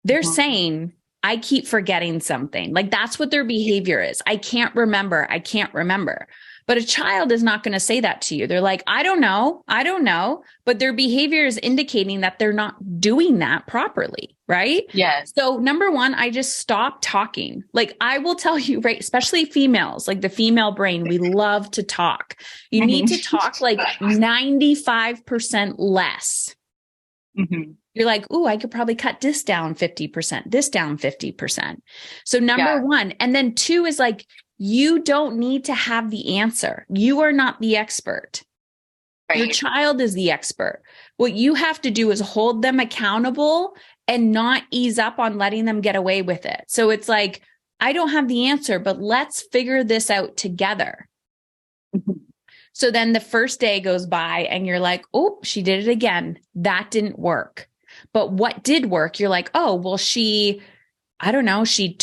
They're saying, I keep forgetting something. Like that's what their behavior is. I can't remember. I can't remember. But a child is not going to say that to you. They're like, I don't know. I don't know. But their behavior is indicating that they're not doing that properly. Right? Yes. So number one, I just stop talking. Like I will tell you, right? Especially females, like the female brain, we love to talk. You need to talk like 95% less. You're like, ooh, I could probably cut this down 50%, this down 50%. So number one, and then two is like, you don't need to have the answer. You are not the expert. Right. Your child is the expert. What you have to do is hold them accountable and not ease up on letting them get away with it. So it's like, I don't have the answer, but let's figure this out together. So then the first day goes by and you're like, oh, she did it again. That didn't work. But what did work? You're like, oh, well, I don't know. She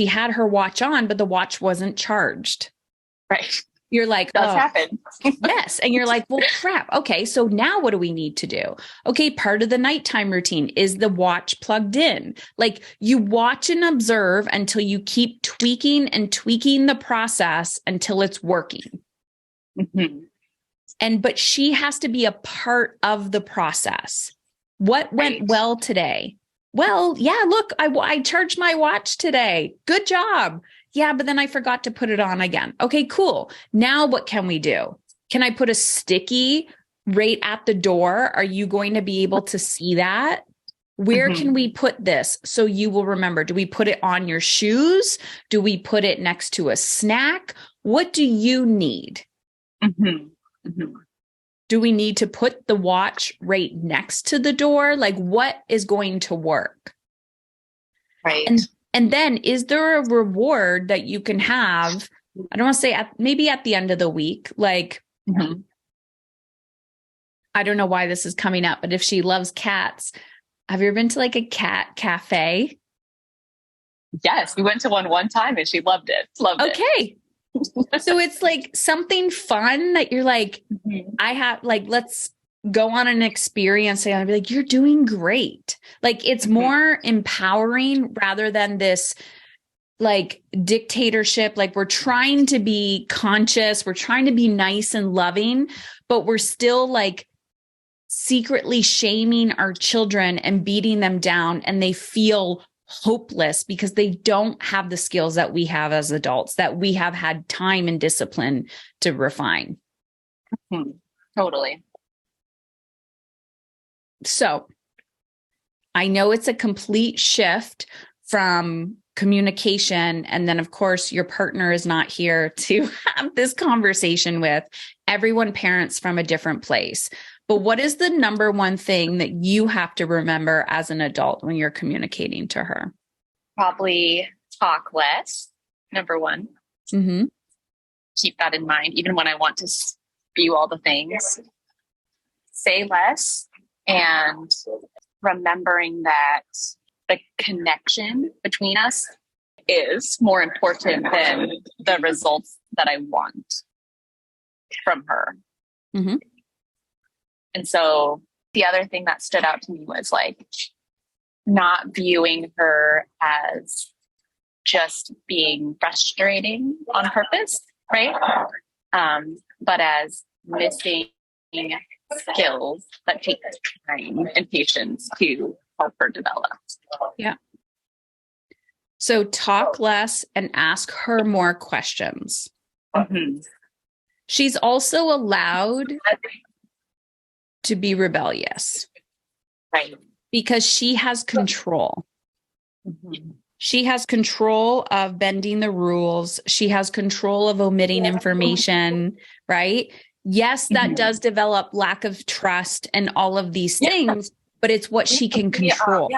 had her watch on, but the watch wasn't charged. Right. You're like, does happen. Yes. And you're like, well, crap. Okay. So now what do we need to do? Okay. Part of the nighttime routine is the watch plugged in. Like you watch and observe until you keep tweaking and tweaking the process until it's working. But she has to be a part of the process. What went well today? Well, yeah, look, I charged my watch today. Good job. Yeah, but then I forgot to put it on again. Okay, cool. Now what can we do? Can I put a sticky right at the door? Are you going to be able to see that? Where can we put this so you will remember? Do we put it on your shoes? Do we put it next to a snack? What do you need? Do we need to put the watch right next to the door? Like what is going to work? Right. And then is there a reward that you can have? I don't want to say maybe at the end of the week, like, I don't know why this is coming up, but if she loves cats, have you ever been to like a cat cafe? Yes. We went to one time and she loved it. Okay. So it's like something fun that you're like, I have like, let's go on an experience and I'll be like, you're doing great. Like it's more empowering rather than this like dictatorship. Like we're trying to be conscious. We're trying to be nice and loving, but we're still like secretly shaming our children and beating them down. And they feel hopeless because they don't have the skills that we have as adults, that we have had time and discipline to refine. Totally. So I know it's a complete shift from communication. And then, of course, your partner is not here to have this conversation with. Everyone parents from a different place. But what is the number one thing that you have to remember as an adult when you're communicating to her? Probably talk less, number one. Mm-hmm. Keep that in mind, even when I want to spew all the things. Say less, and remembering that the connection between us is more important than the results that I want from her. Mm-hmm. And so the other thing that stood out to me was like not viewing her as just being frustrating on purpose, right? But as missing skills that take time and patience to help her develop. Yeah. So talk less and ask her more questions. Mm-hmm. She's also allowed to be rebellious. Right. Because she has control. Mm-hmm. She has control of bending the rules. She has control of omitting information, right? Yes, that does develop lack of trust and all of these things, but it's what she can control.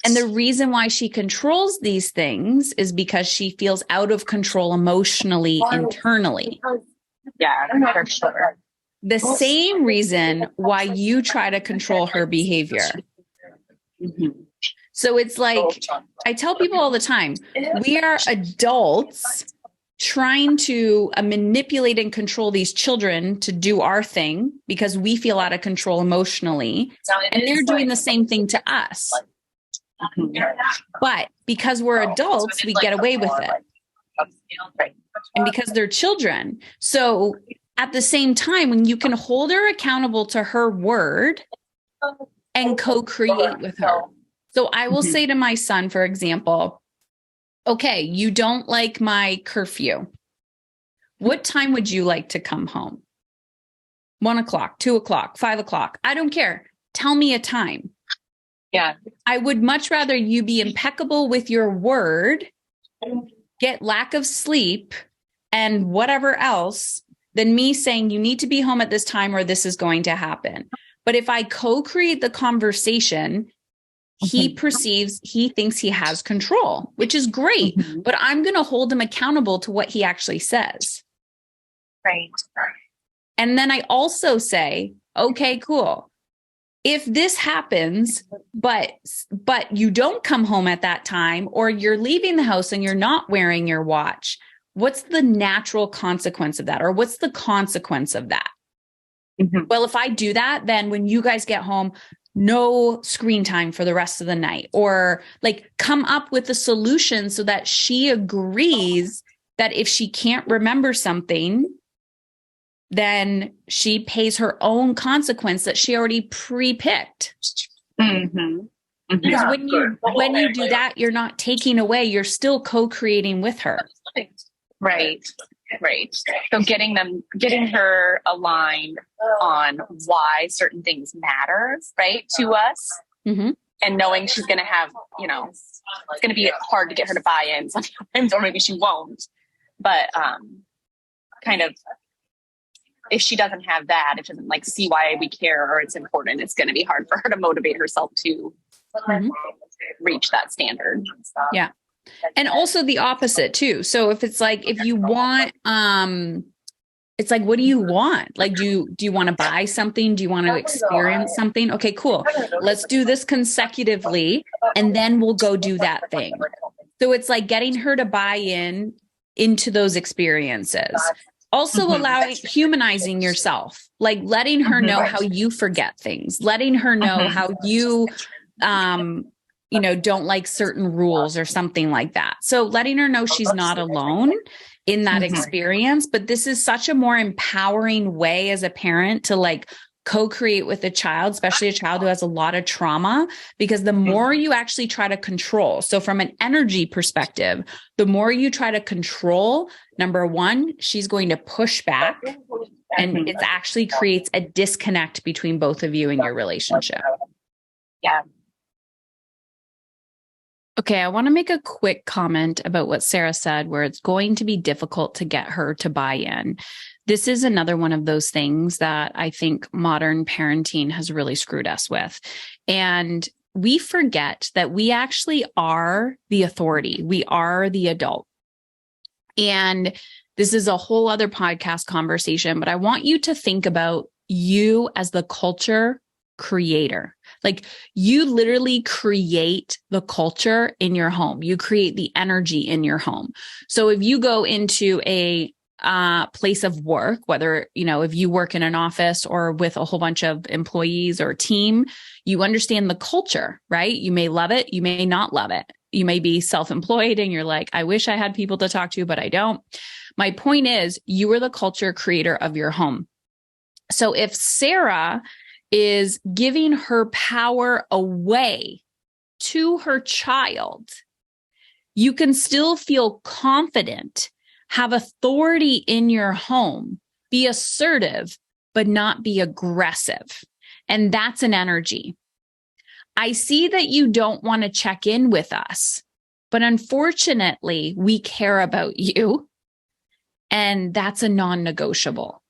And the reason why she controls these things is because she feels out of control emotionally, internally. Yeah, for sure. The same reason why you try to control her behavior. Mm-hmm. So it's like, I tell people all the time, we are adults trying to manipulate and control these children to do our thing because we feel out of control emotionally. And they're doing the same thing to us. Mm-hmm. But because we're adults, we get away with it. And because they're children. So at the same time, when you can hold her accountable to her word and co-create with her. So I will say to my son, for example, okay, you don't like my curfew. What time would you like to come home? 1 o'clock, 2 o'clock, 5 o'clock. I don't care. Tell me a time. Yeah. I would much rather you be impeccable with your word, get lack of sleep and whatever else than me saying you need to be home at this time or this is going to happen. But if I co-create the conversation, he thinks he has control, which is great, but I'm going to hold him accountable to what he actually says. Right. And then I also say, okay, cool. If this happens, but you don't come home at that time, or you're leaving the house and you're not wearing your watch, what's the natural consequence of that? Or what's the consequence of that? Mm-hmm. Well, if I do that, then when you guys get home, no screen time for the rest of the night, or like come up with a solution so that she agrees that if she can't remember something, then she pays her own consequence that she already pre-picked. Mm-hmm. Because when you do that, you're not taking away, you're still co-creating with her. Right. So getting her aligned on why certain things matter, right, to us, and knowing she's going to have, it's going to be hard to get her to buy in sometimes, or maybe she won't. But kind of, if she doesn't have that, if she doesn't like see why we care or it's important, it's going to be hard for her to motivate herself to reach that standard. Yeah. And also the opposite too. So if it's like, if you want, it's like, what do you want? Like, do you want to buy something? Do you want to experience something? Okay, cool. Let's do this consecutively. And then we'll go do that thing. So it's like getting her to buy into those experiences. Also humanizing yourself, like letting her know how you forget things, letting her know how you, don't like certain rules or something like that. So letting her know she's not alone in that experience, but this is such a more empowering way as a parent to like co-create with a child, especially a child who has a lot of trauma, because the more you actually try to control. So from an energy perspective, the more you try to control, number one, she's going to push back, and it actually creates a disconnect between both of you in your relationship. Yeah. Okay, I want to make a quick comment about what Sarah said, where it's going to be difficult to get her to buy in. This is another one of those things that I think modern parenting has really screwed us with. And we forget that we actually are the authority. We are the adult. And this is a whole other podcast conversation, but I want you to think about you as the culture creator. Like you literally create the culture in your home. You create the energy in your home. So if you go into a place of work, whether, if you work in an office or with a whole bunch of employees or a team, you understand the culture, right? You may love it. You may not love it. You may be self-employed and you're like, I wish I had people to talk to, but I don't. My point is, you are the culture creator of your home. So if Sarah is giving her power away to her child, you can still feel confident, have authority in your home, be assertive, but not be aggressive. And that's an energy. I see that you don't want to check in with us, but unfortunately, we care about you. And that's a non-negotiable.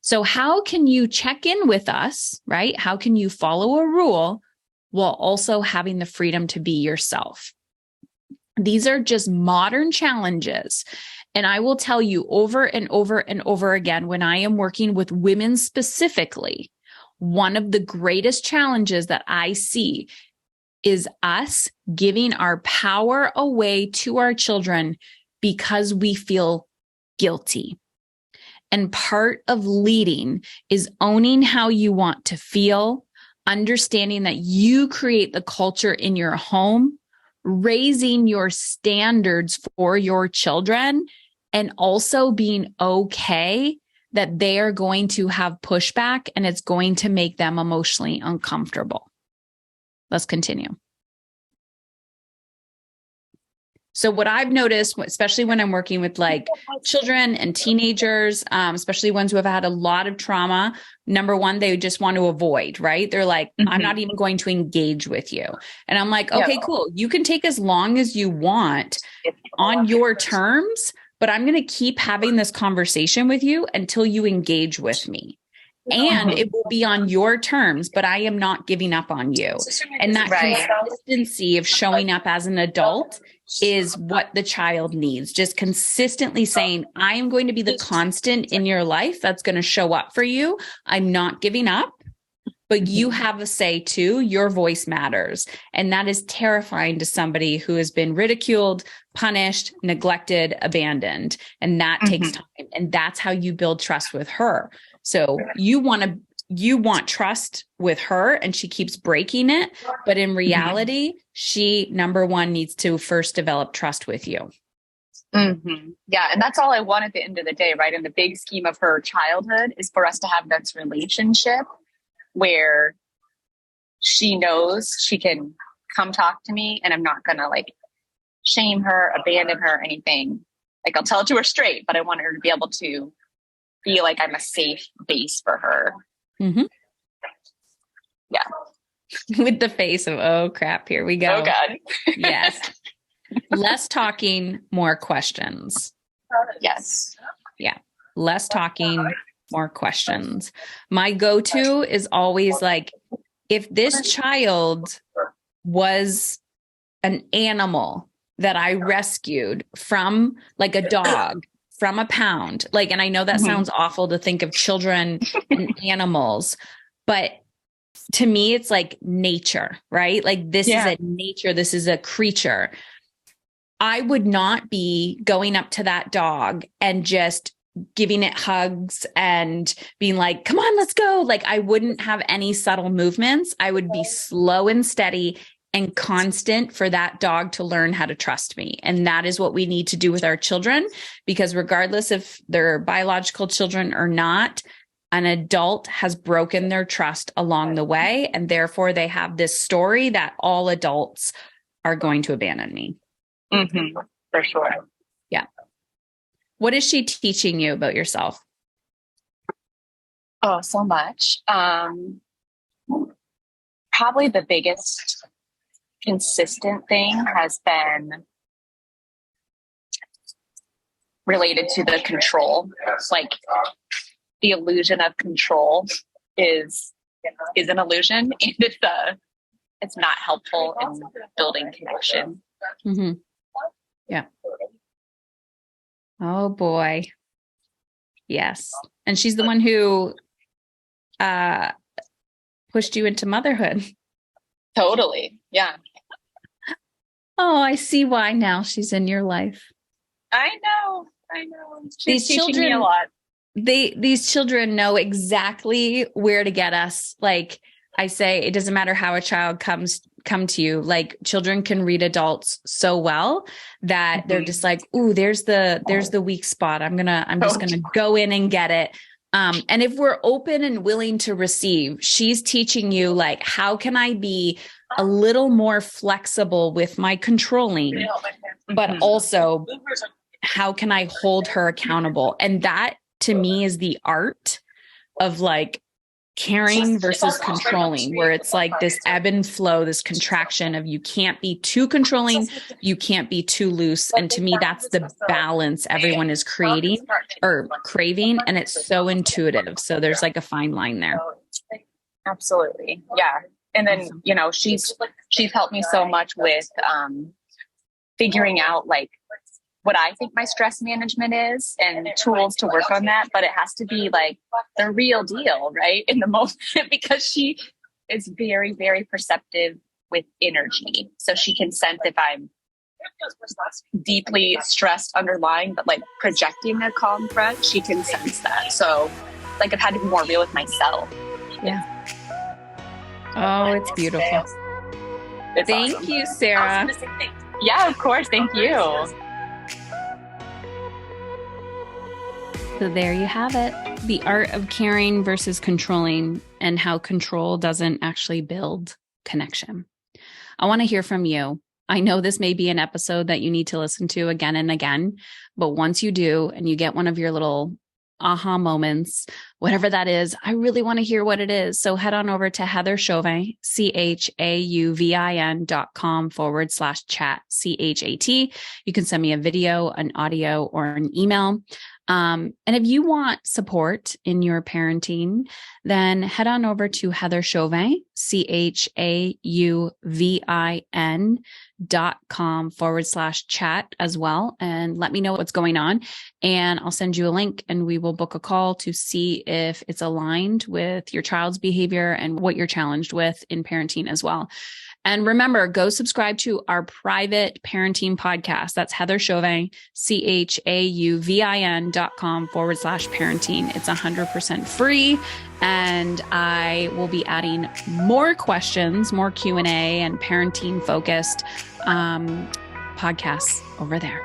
So how can you check in with us, right? How can you follow a rule while also having the freedom to be yourself? These are just modern challenges. And I will tell you over and over and over again, when I am working with women specifically, one of the greatest challenges that I see is us giving our power away to our children because we feel guilty. And part of leading is owning how you want to feel, understanding that you create the culture in your home, raising your standards for your children, and also being okay that they are going to have pushback and it's going to make them emotionally uncomfortable. Let's continue. So what I've noticed, especially when I'm working with like children and teenagers, especially ones who have had a lot of trauma, number one, they just want to avoid, right? They're like, I'm not even going to engage with you. And I'm like, okay, cool. You can take as long as you want on your terms, but I'm going to keep having this conversation with you until you engage with me. And it will be on your terms, but I am not giving up on you. And that consistency of showing up as an adult is what the child needs. Just consistently saying, I am going to be the constant in your life that's going to show up for you. I'm not giving up, but you have a say too. Your voice matters. And that is terrifying to somebody who has been ridiculed, punished, neglected, abandoned. And that takes time. And that's how you build trust with her. So you want trust with her and she keeps breaking it. But in reality, she, number one, needs to first develop trust with you. Yeah. And that's all I want at the end of the day, right? In the big scheme of her childhood is for us to have this relationship where she knows she can come talk to me and I'm not going to like shame her, abandon her, anything. Like I'll tell it to her straight, but I want her to be able to feel like I'm a safe base for her. Yeah. With the face of, oh crap, here we go. Oh God. Yes. Less talking, more questions. Yes. Yeah. Less talking, more questions. My go-to is always like, if this child was an animal that I rescued from like a dog, from a pound, like, and I know that sounds awful to think of children and animals, but to me, it's like nature, right? Like this is a nature. This is a creature. I would not be going up to that dog and just giving it hugs and being like, come on, let's go. Like I wouldn't have any subtle movements. I would be slow and steady and constant for that dog to learn how to trust me. And that is what we need to do with our children, because regardless if they're biological children or not, an adult has broken their trust along the way. And therefore they have this story that all adults are going to abandon me. For sure. Yeah. What is she teaching you about yourself? Oh, so much. Probably the biggest consistent thing has been related to the control. Like the illusion of control is an illusion, and it's not helpful in building connection. Yeah. Oh boy. Yes. And she's the one who pushed you into motherhood. Totally. Yeah. Oh, I see why now she's in your life. I know. She's These teaching me a children, lot. these children know exactly where to get us. Like I say, it doesn't matter how a child come to you. Like children can read adults so well that they're just like, ooh, there's the weak spot. I'm just gonna go in and get it. And if we're open and willing to receive, she's teaching you like, how can I be a little more flexible with my controlling, but also how can I hold her accountable? And that to me is the art of like caring versus controlling, where it's like this ebb and flow, this contraction of you can't be too controlling, you can't be too loose. And to me, that's the balance everyone is creating or craving. And it's so intuitive. So there's like a fine line there. Absolutely. Yeah. And then, you know, she's helped me so much with figuring out like what I think my stress management is and tools to work on that. But it has to be like the real deal, right? In the moment, because she is very, very perceptive with energy. So she can sense if I'm deeply stressed underlying, but like projecting a calm front, she can sense that. So like I've had to be more real with myself. Yeah. Oh, it's beautiful. Thank awesome. you, Sarah. Yeah, of course. Thank you. So there you have it. The art of caring versus controlling and how control doesn't actually build connection. I want to hear from you. I know this may be an episode that you need to listen to again and again, but once you do and you get one of your little aha moments, whatever that is, I really want to hear what it is. So head on over to Heather Chauvin, CHAUVIN.com/chat, CHAT. You can send me a video, an audio, or an email. And if you want support in your parenting, then head on over to Heather Chauvin, CHAUVIN.com/chat as well. And let me know what's going on. And I'll send you a link and we will book a call to see if it's aligned with your child's behavior and what you're challenged with in parenting as well. And remember, go subscribe to our private parenting podcast. That's Heather Chauvin, CHAUVIN.com/parenting. It's 100% free. And I will be adding more questions, more Q&A and parenting focused podcasts over there.